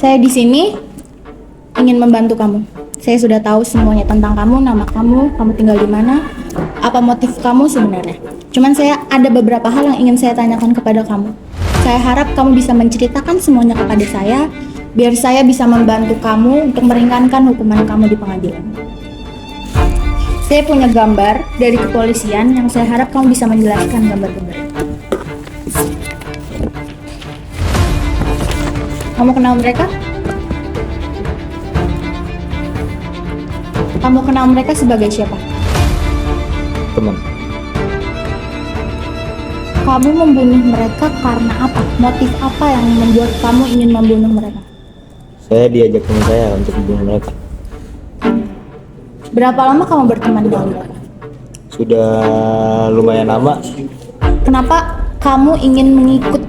Saya di sini ingin membantu kamu. Saya sudah tahu semuanya tentang kamu, nama kamu, kamu tinggal di mana, apa motif kamu sebenarnya. Cuman saya ada beberapa hal yang ingin saya tanyakan kepada kamu. Saya harap kamu bisa menceritakan semuanya kepada saya, biar saya bisa membantu kamu untuk meringankan hukuman kamu di pengadilan. Saya punya gambar dari kepolisian yang saya harap kamu bisa menjelaskan gambar-gambar. Kamu kenal mereka? Kamu kenal mereka sebagai siapa? Teman. Kamu membunuh mereka karena apa? Motif apa yang membuat kamu ingin membunuh mereka? Saya diajak teman saya untuk membunuh mereka. Berapa lama kamu berteman dengan mereka? Sudah lumayan lama. Kenapa kamu ingin mengikut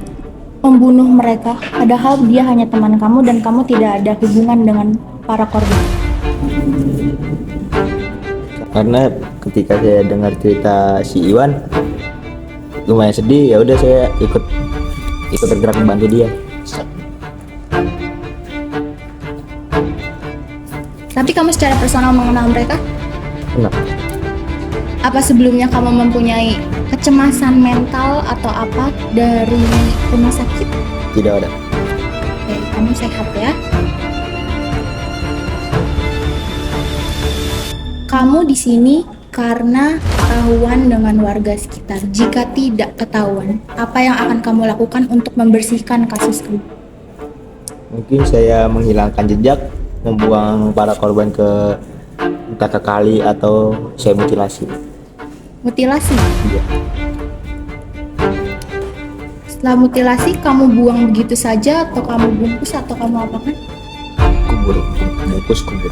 membunuh mereka, padahal dia hanya teman kamu dan kamu tidak ada hubungan dengan para korban? Karena ketika saya dengar cerita si Iwan lumayan sedih, ya udah saya ikut bergerak membantu dia. Tapi kamu secara personal mengenal mereka? Kenapa? Apa sebelumnya kamu mempunyai kecemasan mental atau apa dari rumah sakit? Tidak ada. Oke, kamu sehat ya. Kamu di sini karena ketahuan dengan warga sekitar. Jika tidak ketahuan, apa yang akan kamu lakukan untuk membersihkan kasus kamu? Mungkin saya menghilangkan jejak, membuang para korban entah ke kali atau saya mutilasi. Mutilasi. Iya. Setelah mutilasi, kamu buang begitu saja atau kamu bungkus atau kamu apakan? Kubur, bungkus kubur.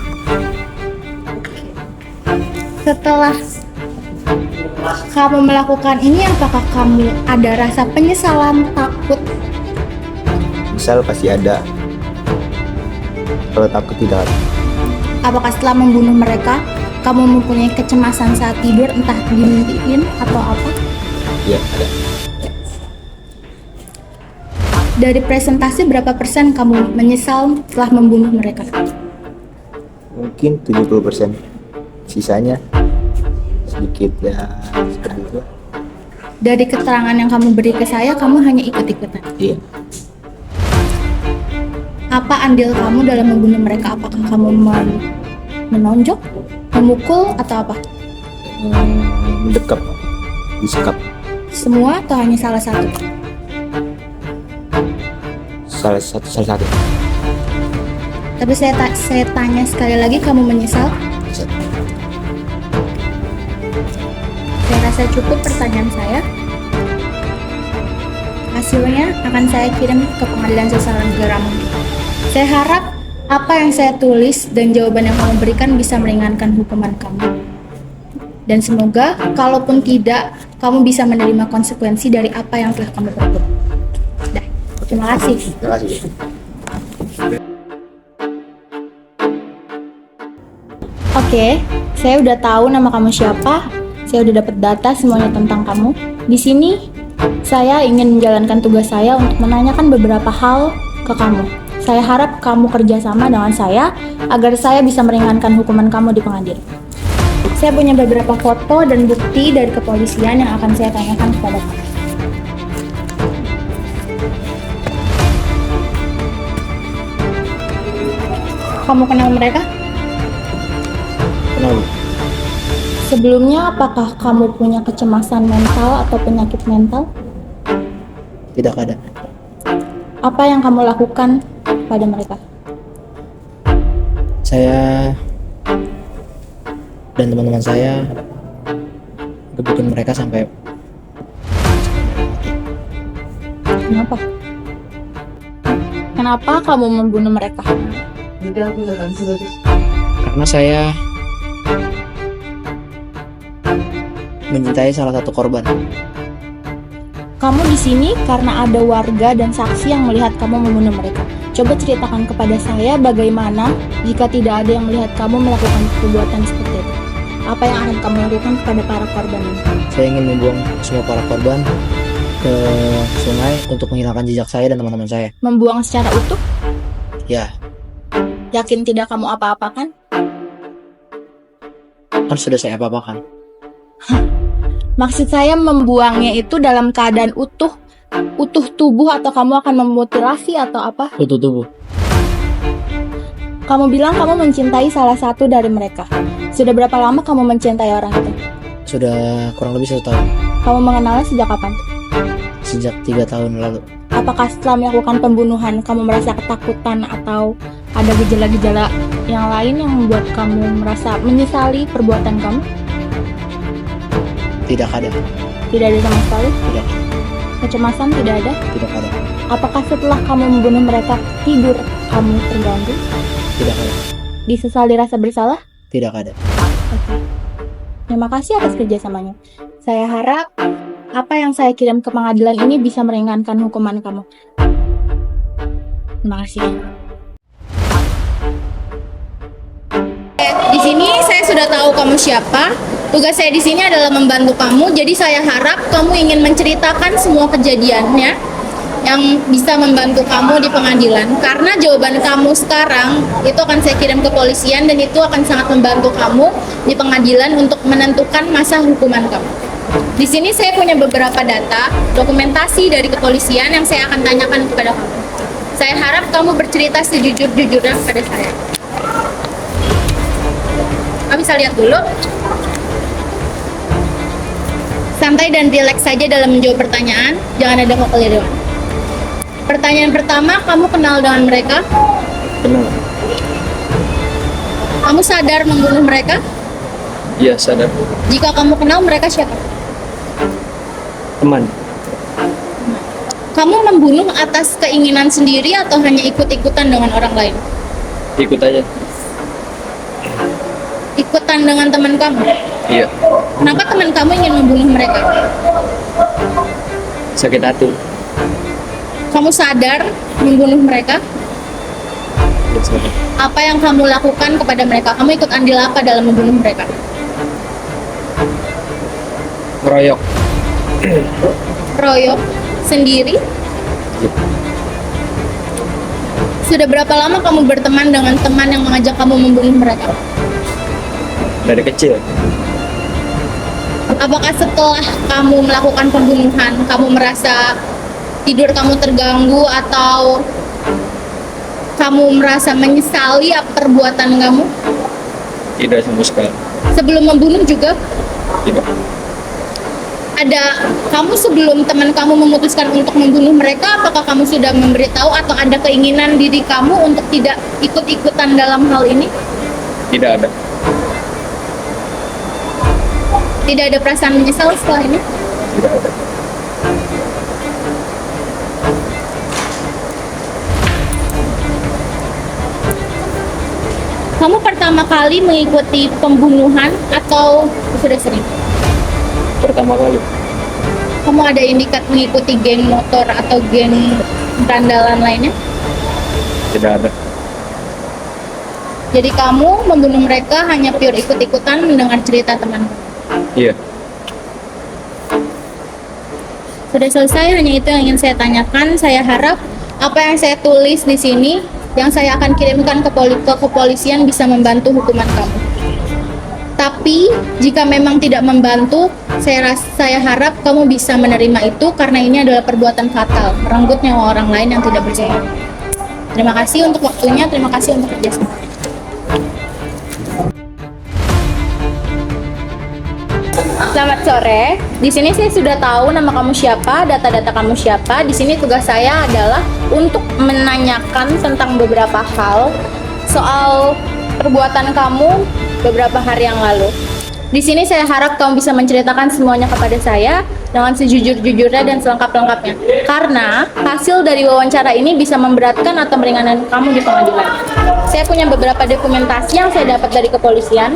Setelah kamu melakukan ini, apakah kamu ada rasa penyesalan, takut? Misal pasti ada. Kalau takut tidak ada. Apakah setelah membunuh mereka, kamu mempunyai kecemasan saat tidur, entah dimimpiin atau apa? Iya, ada. Dari presentasi berapa persen kamu menyesal setelah membunuh mereka? Mungkin 70%. Sisanya sedikit ya seperti itu. Dari keterangan yang kamu beri ke saya, kamu hanya ikut-ikutan. Iya. Apa andil kamu dalam membunuh mereka? Apakah kamu menonjok, memukul, atau apa? Mendekap, disekap. Semua atau hanya salah satu? Salah satu. Tapi saya tanya sekali lagi, kamu menyesal? Saya rasa cukup pertanyaan saya. Hasilnya akan saya kirim ke Pengadilan Sosial Negara Mungkin. Saya harap apa yang saya tulis dan jawaban yang kamu berikan bisa meringankan hukuman kamu. Dan semoga, kalaupun tidak, kamu bisa menerima konsekuensi dari apa yang telah kamu perbuat. Dah, terima kasih. Terima kasih. Oke, saya udah tahu nama kamu siapa. Saya udah dapat data semuanya tentang kamu. Di sini, saya ingin menjalankan tugas saya untuk menanyakan beberapa hal ke kamu. Saya harap kamu kerjasama dengan saya agar saya bisa meringankan hukuman kamu di pengadilan. Saya punya beberapa foto dan bukti dari kepolisian yang akan saya tanyakan kepada kamu. Kamu kenal mereka? Kenapa? Sebelumnya, apakah kamu punya kecemasan mental atau penyakit mental? Tidak ada. Apa yang kamu lakukan pada mereka? Saya dan teman-teman saya gebukin mereka sampai Kenapa? Kenapa kamu membunuh mereka? karena saya mencintai salah satu korban. Kamu di sini karena ada warga dan saksi yang melihat kamu membunuh mereka. Coba ceritakan kepada saya bagaimana jika tidak ada yang melihat kamu melakukan perbuatan seperti itu. Apa yang akan kamu lakukan kepada para korban ini? Saya ingin membuang semua para korban ke sungai untuk menghilangkan jejak saya dan teman-teman saya. Membuang secara utuh? Ya, Yakin tidak kamu apa-apakan? kan sudah saya apa-apakan. Maksud saya membuangnya itu dalam keadaan utuh tubuh, atau kamu akan memutilasi atau apa? Utuh tubuh. Kamu bilang kamu mencintai salah satu dari mereka. Sudah berapa lama kamu mencintai orang itu? Sudah kurang lebih 1 tahun. Kamu mengenalnya sejak kapan? Sejak 3 tahun lalu. Apakah setelah melakukan pembunuhan kamu merasa ketakutan atau ada gejala-gejala yang lain yang membuat kamu merasa menyesali perbuatan kamu? Tidak ada. Tidak ada sama sekali? Tidak. Kecemasan tidak ada? Tidak ada. Apakah setelah kamu membunuh mereka tidur kamu terganggu? Tidak ada. Disesali rasa bersalah? Tidak ada. Oke. Terima kasih atas kerjasamanya. Saya harap apa yang saya kirim ke pengadilan ini bisa meringankan hukuman kamu. Terima kasih. Di sini saya sudah tahu kamu siapa. Tugas saya di sini adalah membantu kamu. Jadi saya harap kamu ingin menceritakan semua kejadiannya yang bisa membantu kamu di pengadilan. Karena jawaban kamu sekarang itu akan saya kirim ke polisian dan itu akan sangat membantu kamu di pengadilan untuk menentukan masa hukuman kamu. Di sini saya punya beberapa data, dokumentasi dari kepolisian yang saya akan tanyakan kepada kamu. Saya harap kamu bercerita sejujur-jujurnya kepada saya. Kamu bisa lihat dulu. Santai dan rileks saja dalam menjawab pertanyaan, jangan ada kekeliruan. Pertanyaan pertama, kamu kenal dengan mereka? Kenal? Kamu sadar membunuh mereka? Iya, sadar. Jika kamu kenal mereka siapa? Teman. Kamu membunuh atas keinginan sendiri atau hanya ikut-ikutan dengan orang lain? Ikut aja. Ikutan dengan teman kamu? Iya. Kenapa teman kamu ingin membunuh mereka? Sakit hati. Kamu sadar membunuh mereka? Iya, sadar. Apa yang kamu lakukan kepada mereka? Kamu ikut andil apa dalam membunuh mereka? Ngeroyok. Royok sendiri? Iya. Sudah berapa lama kamu berteman dengan teman yang mengajak kamu membunuh mereka? Dari kecil. Apakah setelah kamu melakukan pembunuhan, kamu merasa tidur kamu terganggu atau kamu merasa menyesali perbuatan kamu? Tidak sama sekali. Sebelum membunuh juga? Tidak. Kamu sebelum teman kamu memutuskan untuk membunuh mereka, apakah kamu sudah memberitahu atau ada keinginan diri kamu untuk tidak ikut-ikutan dalam hal ini? Tidak ada. Tidak ada perasaan menyesal setelah ini? Tidak ada. Kamu pertama kali mengikuti pembunuhan atau sudah sering? Pertama kali. Kamu ada indikat mengikuti geng motor atau geng berandalan lainnya? Tidak ada. Jadi kamu membunuh mereka hanya pure ikut-ikutan mendengar cerita teman. Iya. Sudah selesai, hanya itu yang ingin saya tanyakan. Saya harap apa yang saya tulis di sini, yang saya akan kirimkan ke kepolisian bisa membantu hukuman kamu. Tapi jika memang tidak membantu, saya harap kamu bisa menerima itu karena ini adalah perbuatan fatal, merenggut nyawa orang lain yang tidak bersalah. Terima kasih untuk waktunya, terima kasih untuk kerjasama. Selamat sore. Di sini saya sudah tahu nama kamu siapa, data-data kamu siapa. Di sini tugas saya adalah untuk menanyakan tentang beberapa hal soal perbuatan kamu beberapa hari yang lalu. Di sini saya harap kamu bisa menceritakan semuanya kepada saya dengan sejujur-jujurnya dan selengkap-lengkapnya. Karena hasil dari wawancara ini bisa memberatkan atau meringankan kamu di pengadilan. Saya punya beberapa dokumentasi yang saya dapat dari kepolisian.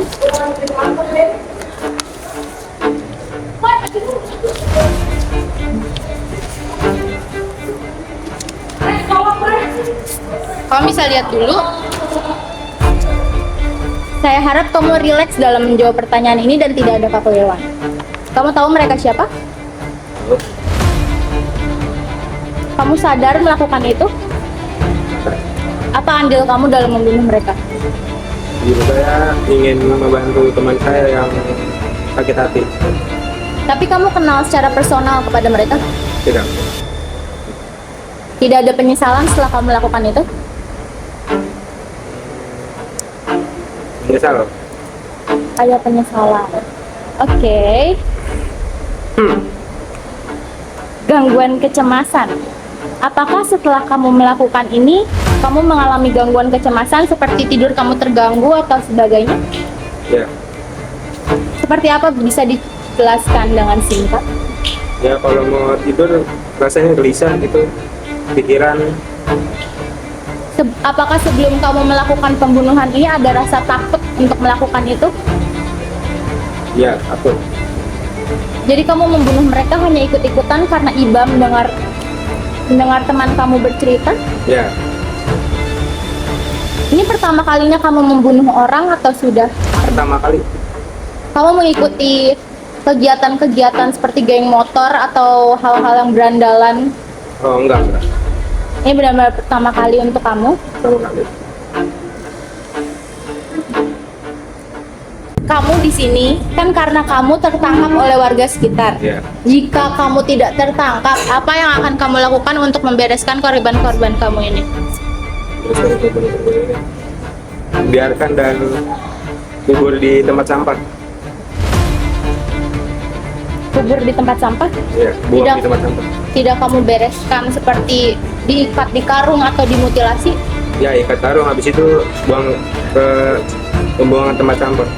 Kamu bisa lihat dulu. Saya harap kamu rileks dalam menjawab pertanyaan ini dan tidak ada kekeliruan. Kamu tahu mereka siapa? Kamu sadar melakukan itu? Apa andil kamu dalam membunuh mereka? Jadi saya ingin membantu teman saya yang sakit hati. Tapi kamu kenal secara personal kepada mereka? Tidak. Tidak ada penyesalan setelah kamu melakukan itu? Menyesal. Ada penyesalan. Oke. Gangguan kecemasan. Apakah setelah kamu melakukan ini, kamu mengalami gangguan kecemasan seperti tidur kamu terganggu atau sebagainya? Ya. Seperti apa, bisa dijelaskan dengan singkat? Ya kalau mau tidur rasanya gelisah gitu. Pikiran. Apakah sebelum kamu melakukan pembunuhan ini ada rasa takut untuk melakukan itu? Ya, takut. Jadi kamu membunuh mereka hanya ikut-ikutan karena iba mendengar teman kamu bercerita? Ya. Ini pertama kalinya kamu membunuh orang atau sudah? Pertama kali. Kamu mengikuti kegiatan-kegiatan seperti geng motor atau hal-hal yang berandalan? Oh enggak. Ini benar-benar pertama kali untuk kamu? Pertama kali. Kamu di sini kan karena kamu tertangkap oleh warga sekitar. Ya. Jika kamu tidak tertangkap, apa yang akan kamu lakukan untuk membereskan korban-korban kamu ini? Terus dari kubur-kubur ini biarkan dan kubur di tempat sampah. Kubur di tempat sampah? Ya, buang Tidak. di tempat sampah. Tidak kamu bereskan seperti diikat di karung atau dimutilasi? Ya, ikat karung habis itu buang ke pembuangan tempat sampah.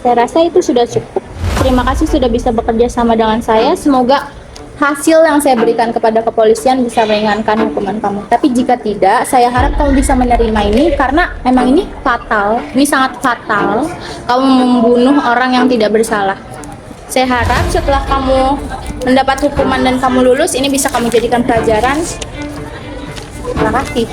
Saya rasa itu sudah cukup. Terima kasih sudah bisa bekerja sama dengan saya. Semoga hasil yang saya berikan kepada kepolisian bisa meringankan hukuman kamu. Tapi jika tidak, saya harap kamu bisa menerima ini karena memang ini fatal. Ini sangat fatal. Kamu membunuh orang yang tidak bersalah. Saya harap setelah kamu mendapat hukuman dan kamu lulus, ini bisa kamu jadikan pelajaran. Terima kasih.